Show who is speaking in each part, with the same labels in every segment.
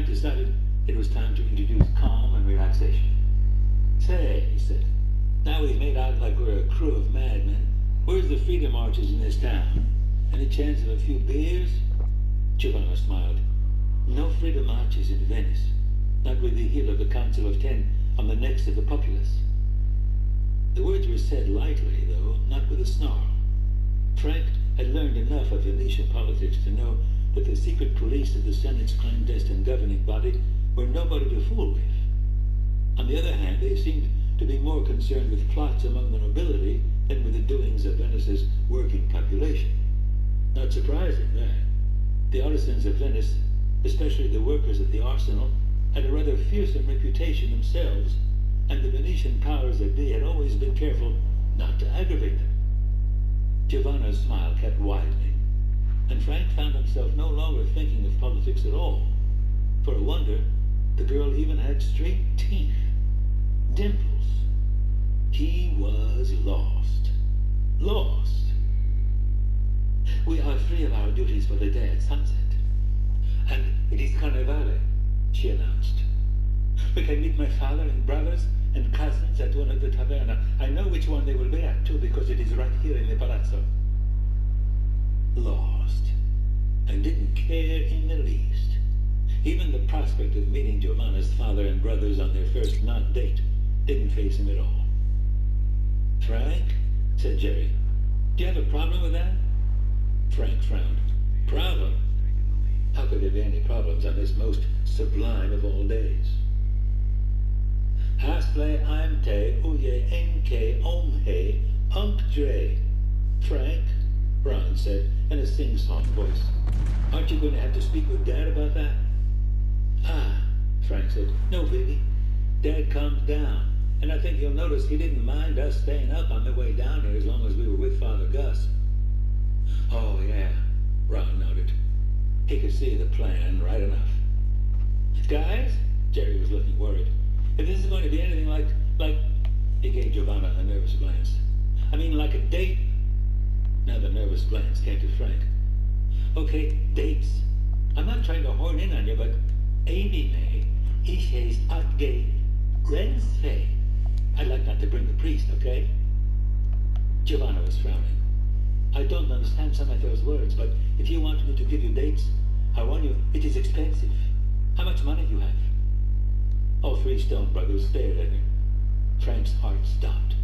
Speaker 1: decided it was time to introduce calm and relaxation. Say, he said, now we've made out like we're a crew of madmen. Where's the freedom marches in this town? Any chance of a few beers? Giovanna smiled. No freedom marches in Venice. Not with the heel of the Council of Ten on the necks of the populace. The words were said lightly, though, not with a snarl. Frank had learned enough of Venetian politics to know that the secret police of the Senate's clandestine governing body were nobody to fool with. On the other hand, they seemed to be more concerned with plots among the nobility than with the doings of Venice's working population. Not surprising, that. The artisans of Venice, especially the workers at the arsenal, had a rather fearsome reputation themselves, and the Venetian powers that be had always been careful not to aggravate them. Giovanna's smile kept widening, and Frank found himself no longer thinking of politics at all. For a wonder, the girl even had straight teeth. Dimples. He was lost. Lost. We are free of our duties for the day at sunset. And it is Carnevale, she announced. We can meet my father and brothers and cousins at one of the taverna. I know which one they will be at, too, because it is right here in the palazzo. Lost. And didn't care in the least. Even the prospect of meeting Giovanna's father and brothers on their first not-date didn't faze him at all. Frank, said Jerry, do you have a problem with that? Frank frowned. Problem? How could there be any problems on this most sublime of all days? Hasple aimte uye enke omhe umpdre. Frank, Ron said in a sing-song voice. Aren't you going to have to speak with Dad about that? Ah, Frank said. No, baby. Dad calmed down, and I think you'll notice he didn't mind us staying up on the way down here as long as we were with Father Gus. Oh, yeah, Ron nodded. He could see the plan right enough. Guys, Jerry was looking worried. If this is going to be anything like, he gave Giovanna a nervous glance. I mean, like a date. Now the nervous glance came to Frank. Okay, dates. I'm not trying to horn in on you, but Amy May, Ishes Atge Renfe. I'd like not to bring the priest, okay? Giovanna was frowning. I don't understand some of those words, but if you want me to give you dates, I warn you, it is expensive. How much money you have? All three Stone brothers stared at him. Frank's heart stopped.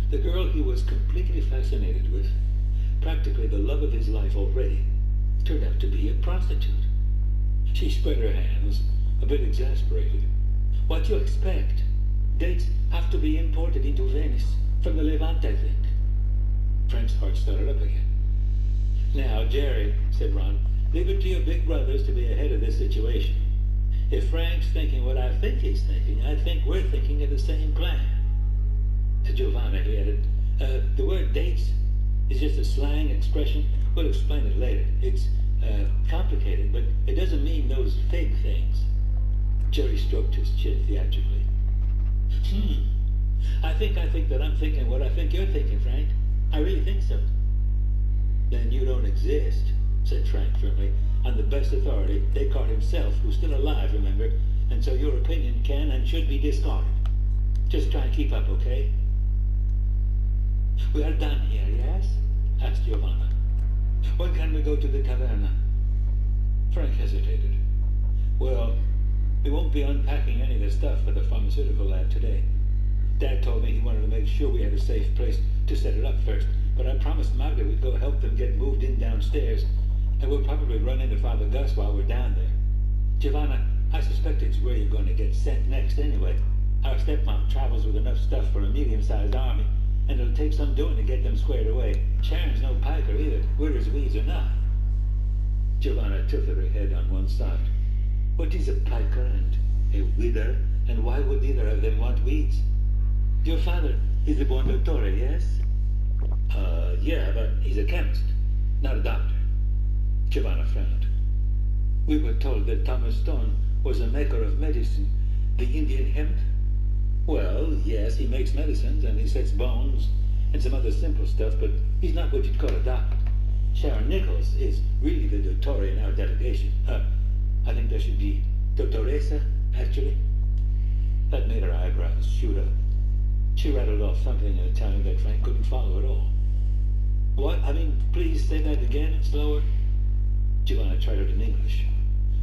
Speaker 1: The girl he was completely fascinated with, practically the love of his life already, turned out to be a prostitute. She spread her hands, a bit exasperated. What do you expect? Dates have to be imported into Venice, from the Levant, I think. Frank's heart started up again. Now, Jerry, said Ron, leave it to your big brothers to be ahead of this situation. If Frank's thinking what I think he's thinking, I think we're thinking of the same plan. To Giovanna, he added, the word dates is just a slang expression. We'll explain it later. It's complicated, but it doesn't mean those fake things. Jerry stroked his chin theatrically. I think that I'm thinking what I think you're thinking, Frank. I really think so. Then you don't exist, said Frank firmly, on the best authority, Descartes himself, who's still alive, remember, and so your opinion can and should be discarded. Just try and keep up, okay? We are done here, yes? Asked Giovanna. When can we go to the taverna? Frank hesitated. Well, we won't be unpacking any of the stuff for the pharmaceutical lab today. Dad told me he wanted to make sure we had a safe place to set it up first, but I promised Magda we'd go help them get moved in downstairs, and we'll probably run into Father Gus while we're down there. Giovanna, I suspect it's where you're going to get sent next anyway. Our stepmom travels with enough stuff for a medium-sized army, and it'll take some doing to get them squared away. Sharon's no piker either, whether weeds or not. Giovanna tilted her head on one side. What is a piker and a wither, and why would neither of them want weeds? Your father is a buon dottore, yes? Yeah, but he's a chemist, not a doctor. Giovanna frowned. We were told that Thomas Stone was a maker of medicine. The Indian hemp? Well, yes, he makes medicines and he sets bones and some other simple stuff, but he's not what you'd call a doctor. Sharon Nichols is really the dottore in our delegation. I think there should be dottore Teresa, actually. That made her eyebrows shoot up. She rattled off something in Italian that Frank couldn't follow at all. What? I mean, please say that again, slower. Giovanna tried it in English.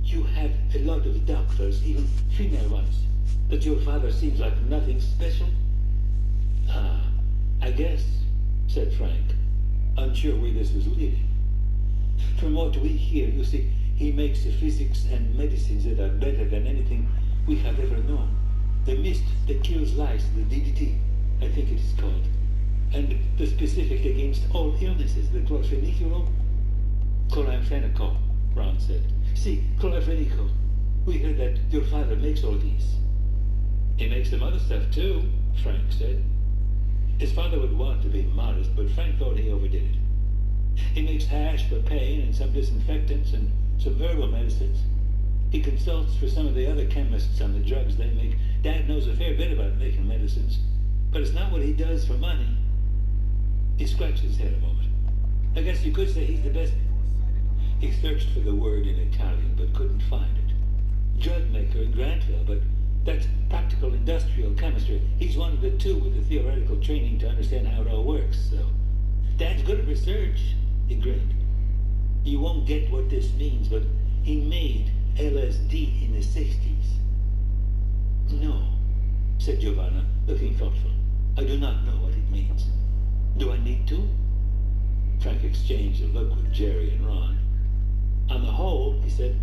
Speaker 1: You have a lot of doctors, even female ones. But your father seems like nothing special? Ah, I guess, said Frank, unsure where this was leading. From what we hear, you see, he makes physics and medicines that are better than anything we have ever known. The mist that kills lice, the DDT, I think it is called. And the specific against all illnesses, the chlorpheniramine. Chloramphenicol, Ron said. See, chlorpheniramine. We heard that your father makes all these. He makes some other stuff too, Frank said. His father would want to be modest, but Frank thought he overdid it. He makes hash for pain and some disinfectants and some herbal medicines. He consults for some of the other chemists on the drugs they make. Dad knows a fair bit about making medicines, but it's not what he does for money. He scratched his head a moment. I guess you could say he's the best. He searched for the word in Italian, but couldn't find it. Drug maker in Grantville, but that's practical industrial chemistry. He's one of the two with the theoretical training to understand how it all works, so. Dad's good at research, he grinned. You won't get what this means, but he made LSD in the 60s. No, said Giovanna, looking thoughtful. I do not know what it means. Do I need to? Frank exchanged a look with Jerry and Ron. On the whole, he said,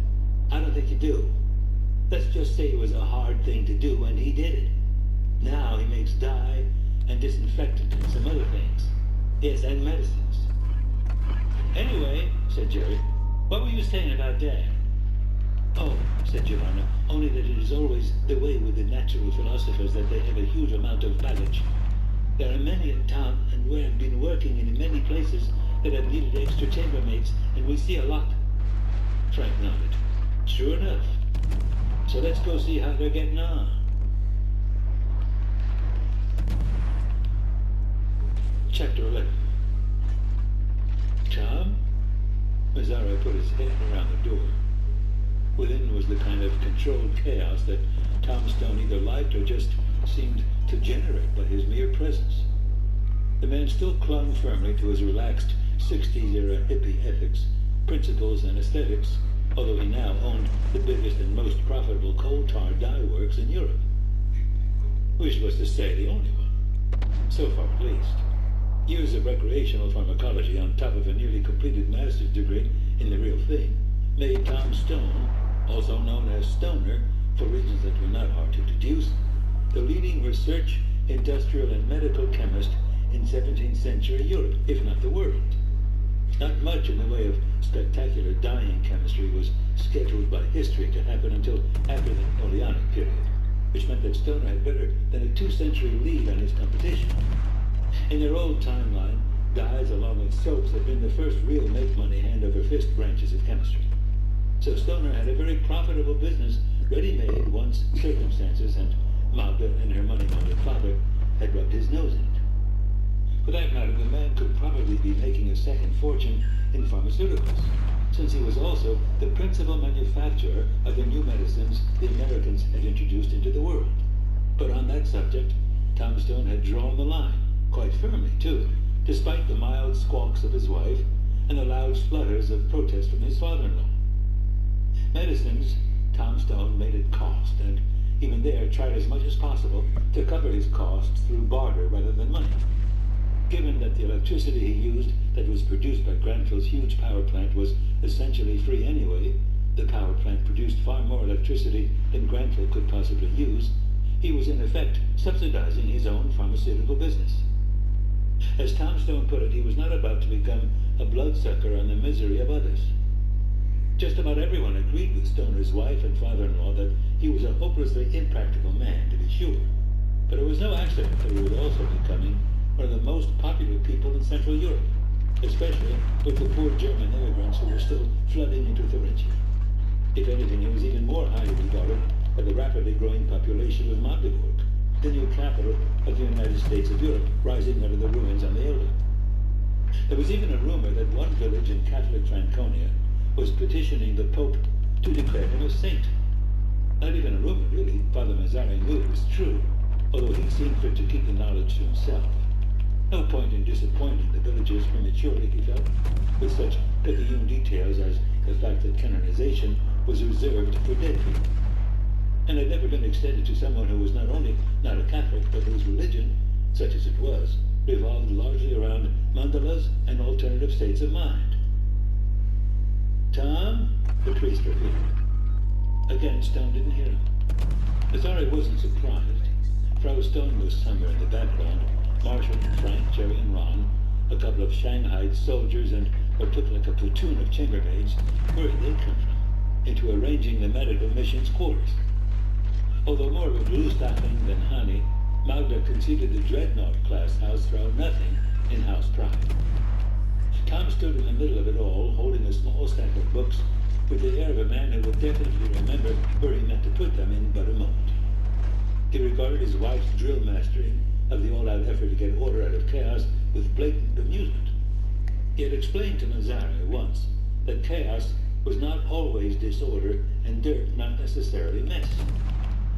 Speaker 1: I don't think you do. Let's just say it was a hard thing to do, and he did it. Now he makes dye and disinfectant and some other things. Yes, and medicines. Anyway, said Jerry, what were you saying about Dad? Oh, said Giovanna, only that it is always the way with the natural philosophers that they have a huge amount of baggage. There are many in town, and we have been working in many places that have needed extra chambermaids, and we see a lot. Frank nodded. Sure enough. So let's go see how they're getting on. Chapter 11. Tom? Mazzaro put his head around the door. Within was the kind of controlled chaos that Tom Stone either liked or just seemed to generate by his mere presence. The man still clung firmly to his relaxed 60s-era hippie ethics, principles, and aesthetics, although he now owned the biggest and most profitable coal tar dye works in Europe. Which was to say, the only one. So far, at least. Years of recreational pharmacology on top of a nearly completed master's degree in the real thing made Tom Stone, also known as Stoner, for reasons that were not hard to deduce, the leading research, industrial, and medical chemist in 17th century Europe, if not the world. Not much in the way of spectacular dyeing chemistry was scheduled by history to happen until after the Napoleonic period, which meant that Stoner had better than a 2-century lead on his competition. In their old timeline, dyes along with soaps had been the first real make-money hand-over-fist branches of chemistry. So Stoner had a very profitable business ready-made once circumstances and Magda and her money-minded father had rubbed his nose in it. For that matter, the man could probably be making a second fortune in pharmaceuticals, since he was also the principal manufacturer of the new medicines the Americans had introduced into the world. But on that subject, Tom Stone had drawn the line, quite firmly too, despite the mild squawks of his wife and the loud splutters of protest from his father-in-law. Medicines, Tom Stone made at cost, and even there tried as much as possible to cover his costs through barter rather than money. Given that the electricity he used that was produced by Granville's huge power plant was essentially free anyway, the power plant produced far more electricity than Granville could possibly use, he was in effect subsidizing his own pharmaceutical business. As Tom Stone put it, he was not about to become a bloodsucker on the misery of others. Just about everyone agreed with Stoner's wife and father-in-law that he was a hopelessly impractical man, to be sure. But it was no accident that he was also becoming one of the most popular people in Central Europe, especially with the poor German immigrants who were still flooding into Thuringia. If anything, he was even more highly regarded by the rapidly growing population of Magdeburg, the new capital of the United States of Europe, rising out of the ruins on the Elbe. There was even a rumor that one village in Catholic Franconia was petitioning the Pope to declare him a saint. Not even Mazzari knew it was true, although he seemed fit to keep the knowledge to himself. No point in disappointing the villagers prematurely, he felt, with such picayune details as the fact that canonization was reserved for dead people, and had never been extended to someone who was not only not a Catholic, but whose religion, such as it was, revolved largely around mandalas and alternative states of mind. Tom, the priest repeated. Again, Stone didn't hear him. Mazzari wasn't surprised. Frau Stone was somewhere in the background, Marshall, Frank, Jerry, and Ron, a couple of Shanghai soldiers, and what looked like a platoon of chambermaids. Where had they come from? Into arranging the medical mission's quarters. Although more of a blue-stocking than Hani, Magda conceded the Dreadnought class house Frau nothing in house pride. Tom stood in the middle of it all, holding a small stack of books, with the air of a man who would definitely remember where he meant to put them in but a moment. He regarded his wife's drill mastering of the all-out effort to get order out of chaos with blatant amusement. He had explained to Mazzari once that chaos was not always disorder and dirt not necessarily mess.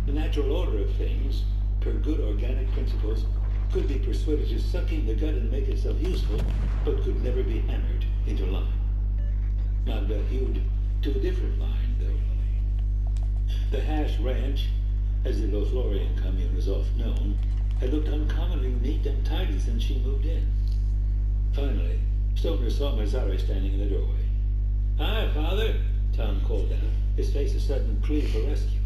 Speaker 1: The natural order of things, per good organic principles, could be persuaded to suck in the gut and make itself useful, but could never be hammered into line. Magda hewed to a different line, though. The Hash Ranch, as the Lothlorien commune was oft known, had looked uncommonly neat and tidy since she moved in. Finally, Stoner saw Mazzari standing in the doorway. "Hi, Father," Tom called out, his face a sudden plea for rescue.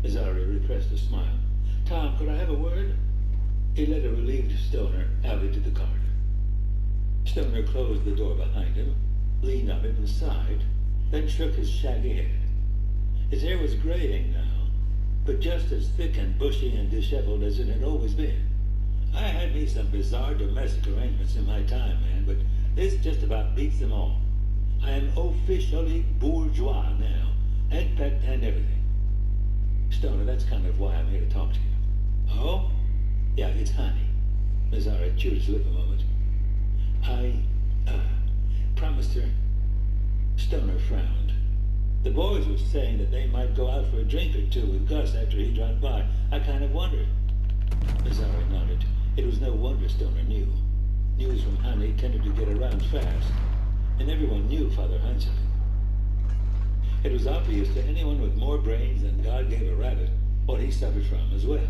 Speaker 1: Mazzari repressed a smile. "Tom, could I have a word?" He led a relieved Stoner out into the corridor. Stoner closed the door behind him, leaned on it and sighed, then shook his shaggy head. His hair was graying now, but just as thick and bushy and disheveled as it had always been. "I had me some bizarre domestic arrangements in my time, man, but this just about beats them all. I am officially bourgeois now, henpecked and everything." "Stoner, that's kind of why I'm here to talk to you." "Oh? Yeah, it's Hani." Mazzari chewed his lip a moment. I promised her." Stoner frowned. "The boys were saying that they might go out for a drink or two with Gus after he dropped by. I kind of wondered." Mazzari nodded. It was no wonder Stoner knew. News from Hani tended to get around fast, and everyone knew Father Heinzig. It was obvious to anyone with more brains than God gave a rabbit what he suffered from as well,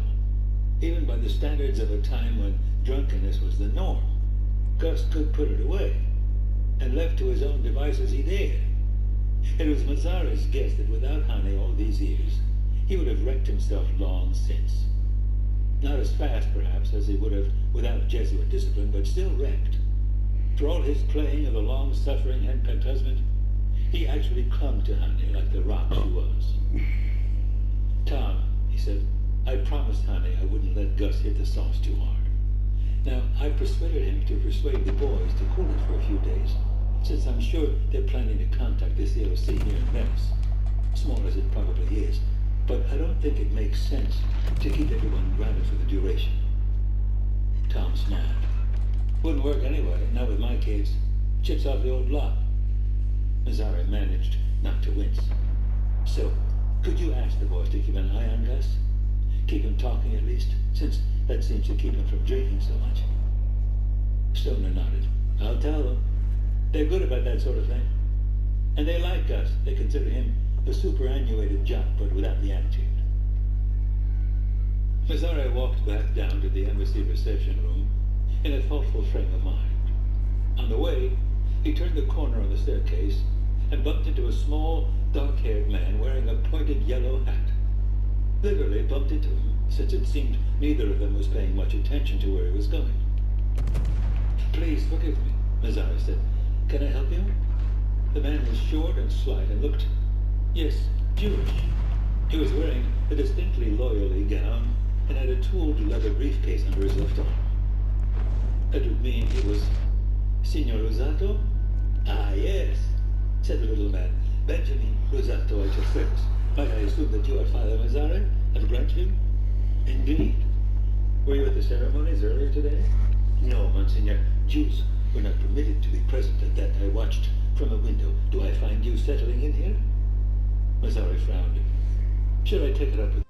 Speaker 1: even by the standards of a time when drunkenness was the norm. Gus could put it away, and left to his own devices he dared. It was Mazzari's guess that without Hani all these years, he would have wrecked himself long since. Not as fast, perhaps, as he would have without Jesuit discipline, but still wrecked. For all his playing of a long-suffering, henpecked husband, he actually clung to Hani like the rock she was. "Tom," he said, "I promised Hani I wouldn't let Gus hit the sauce too hard. Now, I persuaded him to persuade the boys to cool it for a few days, since I'm sure they're planning to contact the COC here in Venice, small as it probably is, but I don't think it makes sense to keep everyone grounded for the duration." Tom smiled. "Wouldn't work anyway, not with my kids. Chips off the old block." Mazzari managed not to wince. "So, could you ask the boys to keep an eye on Gus? Keep him talking at least, since that seems to keep him from drinking so much." Stoner nodded. "I'll tell them. They're good about that sort of thing. And they like Gus. They consider him a superannuated jock, but without the attitude." Mazzari walked back down to the embassy reception room in a thoughtful frame of mind. On the way, he turned the corner on the staircase and bumped into a small, dark-haired man wearing a pointed yellow hat. Literally bumped into him, since it seemed neither of them was paying much attention to where he was going. "Please forgive me," Mazzari said. "Can I help you?" The man was short and slight and looked, yes, Jewish. He was wearing a distinctly loyally gown and had a tooled leather briefcase under his left arm. That would mean he was Signor Rosato? "Ah, yes," said the little man. "Benjamin Rosato at your service. Might I assume that you are Father Mazzari of Grantville?" "Indeed." "Were you at the ceremonies earlier today?" "No, Monsignor. Jews were not permitted to be present at that. I watched from a window. Do I find you settling in here?" Mazzari frowned. "Should I take it up with